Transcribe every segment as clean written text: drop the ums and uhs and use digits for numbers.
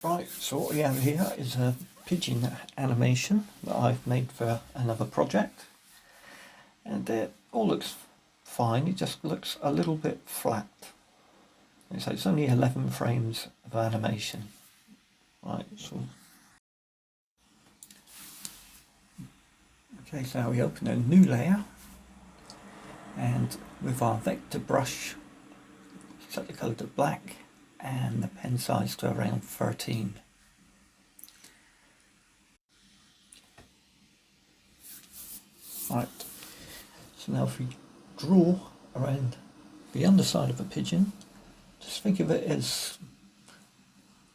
Right, so what we have here is a pigeon animation that I've made for another project, and it all looks fine. It just looks a little bit flat. And so it's only 11 frames of animation. Right, so okay, so we open a new layer, and with our vector brush, set the colour to black and the pen size to around 13. Right, so now if we draw around the underside of a pigeon, just think of it as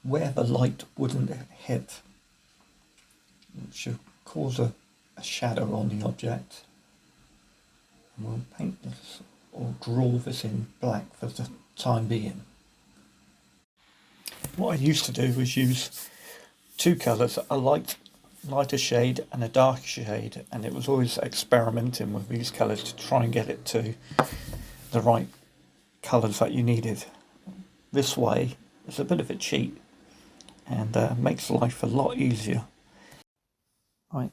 where the light wouldn't hit. It should cause a shadow on the object. And we'll paint this or draw this in black for the time being. What I used to do was use two colours, a lighter shade and a dark shade, and it was always experimenting with these colours to try and get it to the right colours that you needed. This way it's a bit of a cheat and makes life a lot easier. Right,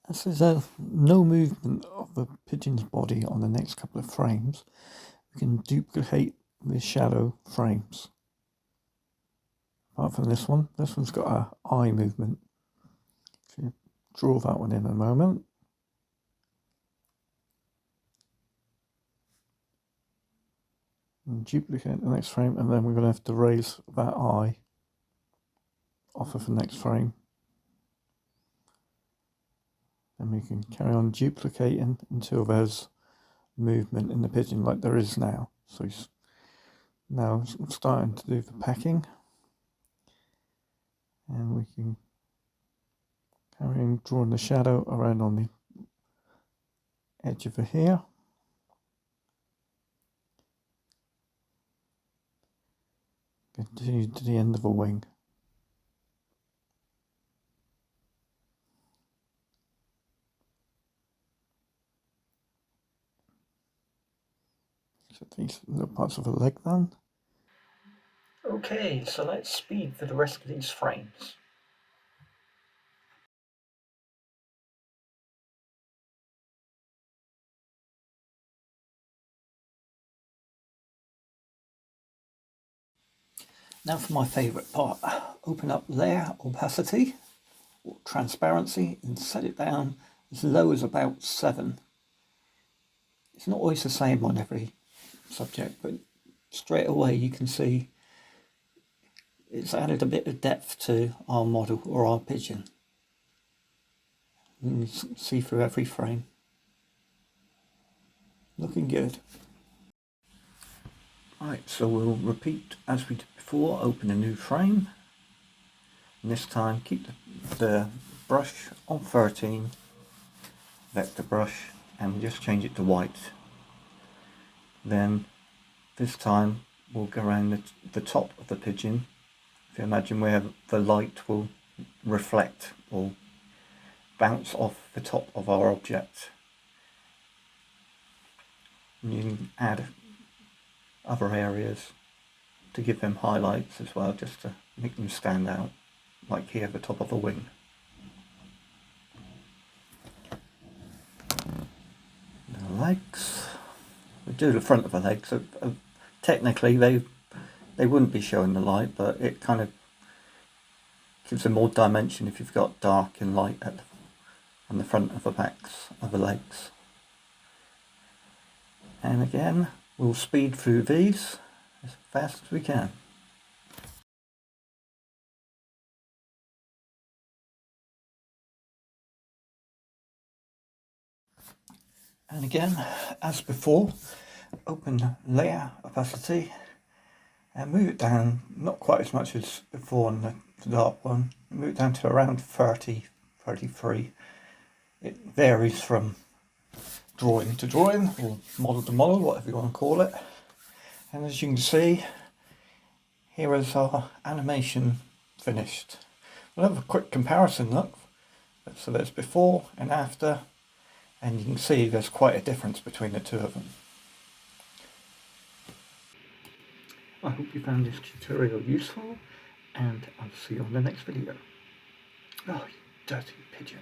as there's no movement of the pigeon's body on the next couple of frames, we can duplicate the shadow frames. Apart from this one's got an eye movement. So draw that one in a moment. And duplicate the next frame, and then we're going to have to raise that eye off of the next frame. Then we can carry on duplicating until there's movement in the pigeon like there is now. So he's now starting to do the pecking. And we can carry on drawing the shadow around on the edge of the hair. Continue to the end of the wing. So these little parts of the leg then. Okay, so let's speed for the rest of these frames. Now for my favourite part, open up layer opacity or transparency and set it down as low as about 7. It's not always the same on every subject, but straight away you can see it's added a bit of depth to our model or our pigeon. You can see through every frame. Looking good. Right, so we'll repeat as we did before, open a new frame. And this time keep the brush on 13, vector brush, and just change it to white. Then this time we'll go around the top of the pigeon. If you imagine where the light will reflect or bounce off the top of our object. And you can add other areas to give them highlights as well, just to make them stand out, like here at the top of the wing. The legs, we do the front of the legs, so technically they wouldn't be showing the light, but it kind of gives them more dimension if you've got dark and light on the front of the backs of the legs. And again, we'll speed through these as fast as we can. And again, as before, open layer opacity and move it down, not quite as much as before on the dark one, move it down to around 30, 33. It varies from drawing to drawing, or model to model, whatever you want to call it. And as you can see, here is our animation finished. We'll have a quick comparison look. So there's before and after, and you can see there's quite a difference between the two of them. I hope you found this tutorial useful, and I'll see you on the next video. Oh, you dirty pigeon.